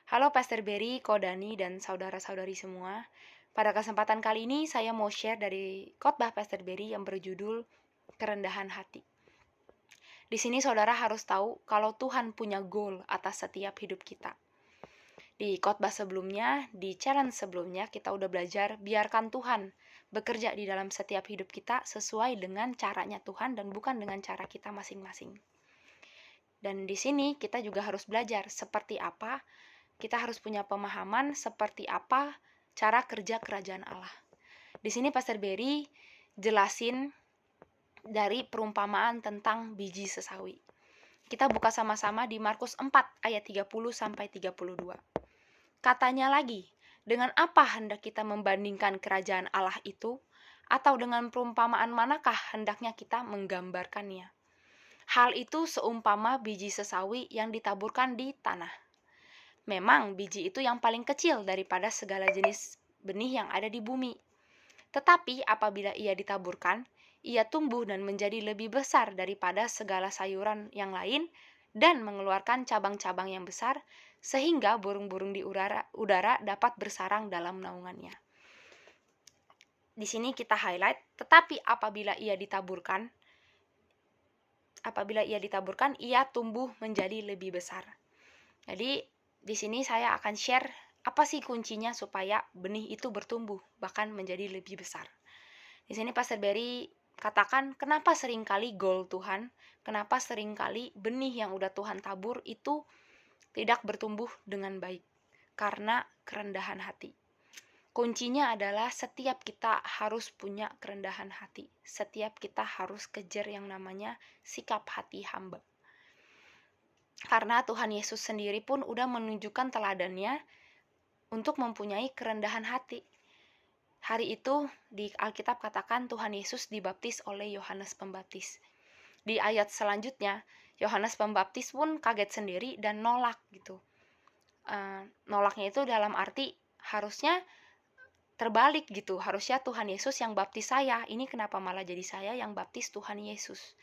Halo Pastor Berry, Kodani, dan saudara-saudari semua. Pada kesempatan kali ini saya mau share dari khotbah Pastor Berry yang berjudul Kerendahan Hati. Di sini saudara harus tahu kalau Tuhan punya goal atas setiap hidup kita. Di khotbah sebelumnya, di challenge sebelumnya, kita udah belajar biarkan Tuhan bekerja di dalam setiap hidup kita sesuai dengan caranya Tuhan dan bukan dengan cara kita masing-masing. Dan di sini kita juga harus belajar seperti apa kita harus punya pemahaman seperti apa cara kerja kerajaan Allah. Di sini Pastor Berry jelasin dari perumpamaan tentang biji sesawi. Kita buka sama-sama di Markus 4 ayat 30 sampai 32. Katanya lagi, dengan apa hendak kita membandingkan kerajaan Allah itu? Atau dengan perumpamaan manakah hendaknya kita menggambarkannya? Hal itu seumpama biji sesawi yang ditaburkan di tanah. Memang biji itu yang paling kecil daripada segala jenis benih yang ada di bumi. Tetapi apabila ia ditaburkan, ia tumbuh dan menjadi lebih besar daripada segala sayuran yang lain dan mengeluarkan cabang-cabang yang besar, sehingga burung-burung di udara dapat bersarang dalam naungannya. Di sini kita highlight, tetapi apabila ia ditaburkan, ia tumbuh menjadi lebih besar. Jadi di sini saya akan share apa sih kuncinya supaya benih itu bertumbuh bahkan menjadi lebih besar. Di sini Pastor Berry katakan kenapa seringkali goal Tuhan, kenapa seringkali benih yang udah Tuhan tabur itu tidak bertumbuh dengan baik. Karena kerendahan hati. Kuncinya adalah setiap kita harus punya kerendahan hati. Setiap kita harus kejar yang namanya sikap hati hamba. Karena Tuhan Yesus sendiri pun udah menunjukkan teladannya untuk mempunyai kerendahan hati. Hari itu di Alkitab katakan Tuhan Yesus dibaptis oleh Yohanes Pembaptis. Di ayat selanjutnya, Yohanes Pembaptis pun kaget sendiri dan nolak gitu. Nolaknya itu dalam arti harusnya terbalik gitu. Harusnya Tuhan Yesus yang baptis saya. Ini kenapa malah jadi saya yang baptis Tuhan Yesus?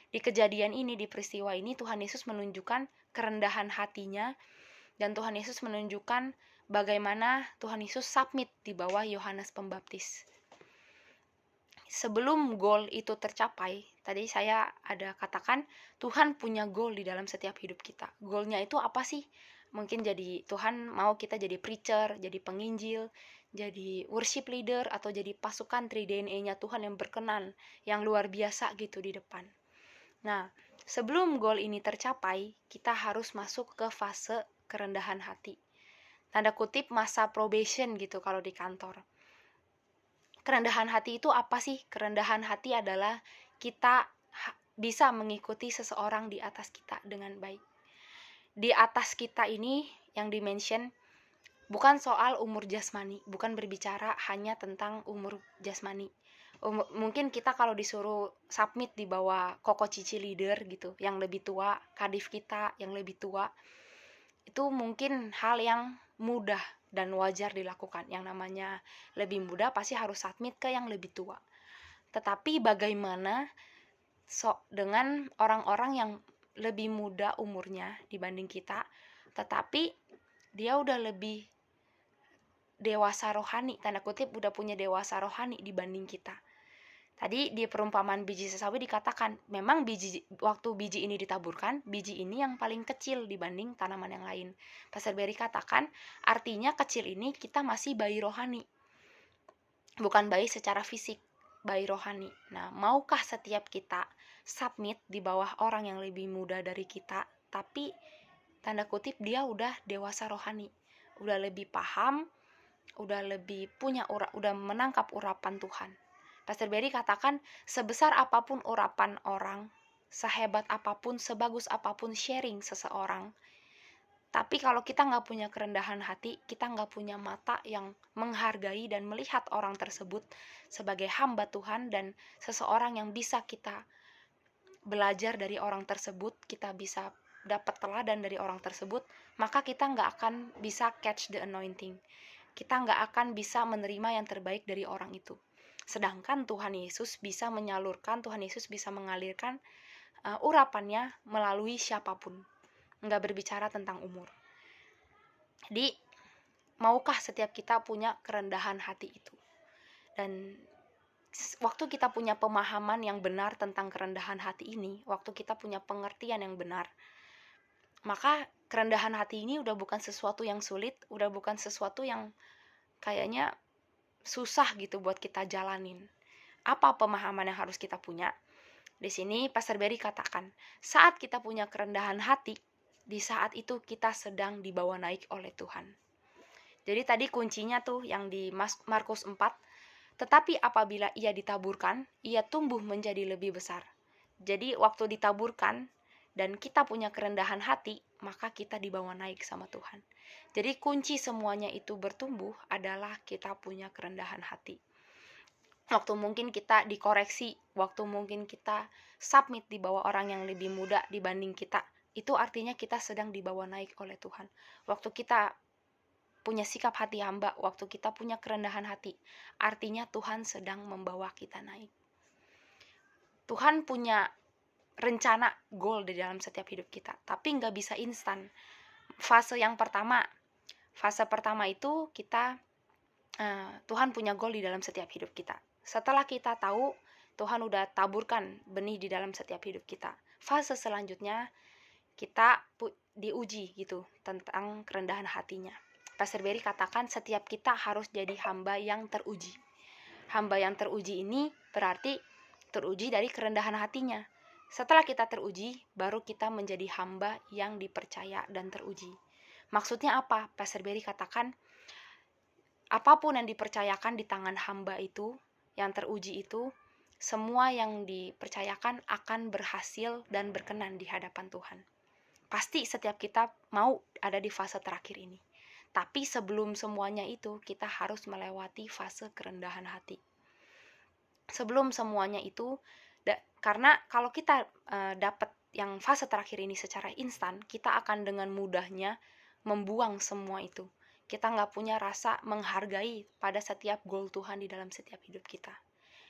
Di kejadian ini, di peristiwa ini, Tuhan Yesus menunjukkan kerendahan hatinya dan Tuhan Yesus menunjukkan bagaimana Tuhan Yesus submit di bawah Yohanes Pembaptis. Sebelum goal itu tercapai, tadi saya ada katakan Tuhan punya goal di dalam setiap hidup kita. Goalnya itu apa sih? Mungkin jadi Tuhan mau kita jadi preacher, jadi penginjil, jadi worship leader, atau jadi pasukan 3DNA-nya Tuhan yang berkenan, yang luar biasa gitu di depan. Nah, sebelum goal ini tercapai, kita harus masuk ke fase kerendahan hati. Tanda kutip masa probation gitu kalau di kantor. Kerendahan hati itu apa sih? Kerendahan hati adalah kita bisa mengikuti seseorang di atas kita dengan baik. Di atas kita ini yang dimention bukan soal umur jasmani, bukan berbicara hanya tentang umur jasmani. Mungkin kita kalau disuruh submit di bawah koko cici leader gitu, yang lebih tua, kadif kita yang lebih tua, itu mungkin hal yang mudah dan wajar dilakukan. Yang namanya lebih muda pasti harus submit ke yang lebih tua. Tetapi bagaimana dengan orang-orang yang lebih muda umurnya dibanding kita, tetapi dia udah lebih dewasa rohani, tanda kutip udah punya dewasa rohani dibanding kita. Tadi di perumpamaan biji sesawi dikatakan, memang waktu biji ini ditaburkan, biji ini yang paling kecil dibanding tanaman yang lain. Pastor Berry katakan, artinya kecil ini kita masih bayi rohani. Bukan bayi secara fisik, bayi rohani. Nah, maukah setiap kita submit di bawah orang yang lebih muda dari kita, tapi tanda kutip dia udah dewasa rohani, udah lebih paham, udah lebih udah menangkap urapan Tuhan. Pastor Berry katakan, sebesar apapun urapan orang, sehebat apapun, sebagus apapun sharing seseorang, tapi kalau kita nggak punya kerendahan hati, kita nggak punya mata yang menghargai dan melihat orang tersebut sebagai hamba Tuhan dan seseorang yang bisa kita belajar dari orang tersebut, kita bisa dapat teladan dari orang tersebut, maka kita nggak akan bisa catch the anointing. Kita nggak akan bisa menerima yang terbaik dari orang itu. Sedangkan Tuhan Yesus bisa menyalurkan, Tuhan Yesus bisa mengalirkan urapannya melalui siapapun. Nggak berbicara tentang umur. Jadi, maukah setiap kita punya kerendahan hati itu? Dan waktu kita punya pemahaman yang benar tentang kerendahan hati ini, waktu kita punya pengertian yang benar, maka kerendahan hati ini udah bukan sesuatu yang sulit, udah bukan sesuatu yang kayaknya susah gitu buat kita jalanin. Apa pemahaman yang harus kita punya? Di sini Pastor Berry katakan, saat kita punya kerendahan hati, di saat itu kita sedang dibawa naik oleh Tuhan. Jadi tadi kuncinya tuh yang di Markus 4, tetapi apabila ia ditaburkan, ia tumbuh menjadi lebih besar. Jadi waktu ditaburkan dan kita punya kerendahan hati, maka kita dibawa naik sama Tuhan. Jadi kunci semuanya itu bertumbuh adalah kita punya kerendahan hati. Waktu mungkin kita dikoreksi, waktu mungkin kita submit di bawah orang yang lebih muda dibanding kita, itu artinya kita sedang dibawa naik oleh Tuhan. Waktu kita punya sikap hati hamba, waktu kita punya kerendahan hati, artinya Tuhan sedang membawa kita naik. Tuhan punya rencana, goal di dalam setiap hidup kita, tapi nggak bisa instan. Fase pertama itu kita Tuhan punya goal di dalam setiap hidup kita. Setelah kita tahu Tuhan udah taburkan benih di dalam setiap hidup kita, fase selanjutnya kita diuji gitu tentang kerendahan hatinya. Pastor Berry katakan setiap kita harus jadi hamba yang teruji. Hamba yang teruji ini berarti teruji dari kerendahan hatinya. Setelah kita teruji, baru kita menjadi hamba yang dipercaya dan teruji. Maksudnya apa? Pastor Berry katakan, apapun yang dipercayakan di tangan hamba itu, yang teruji itu, semua yang dipercayakan akan berhasil dan berkenan di hadapan Tuhan. Pasti setiap kita mau ada di fase terakhir ini. Tapi sebelum semuanya itu, kita harus melewati fase kerendahan hati. Sebelum semuanya itu, karena kalau kita dapat yang fase terakhir ini secara instan, kita akan dengan mudahnya membuang semua itu. Kita nggak punya rasa menghargai pada setiap goal Tuhan di dalam setiap hidup kita.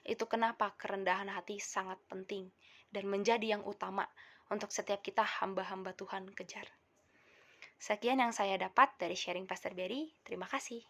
Itu kenapa kerendahan hati sangat penting dan menjadi yang utama untuk setiap kita hamba-hamba Tuhan kejar. Sekian yang saya dapat dari sharing Pastor Berry. Terima kasih.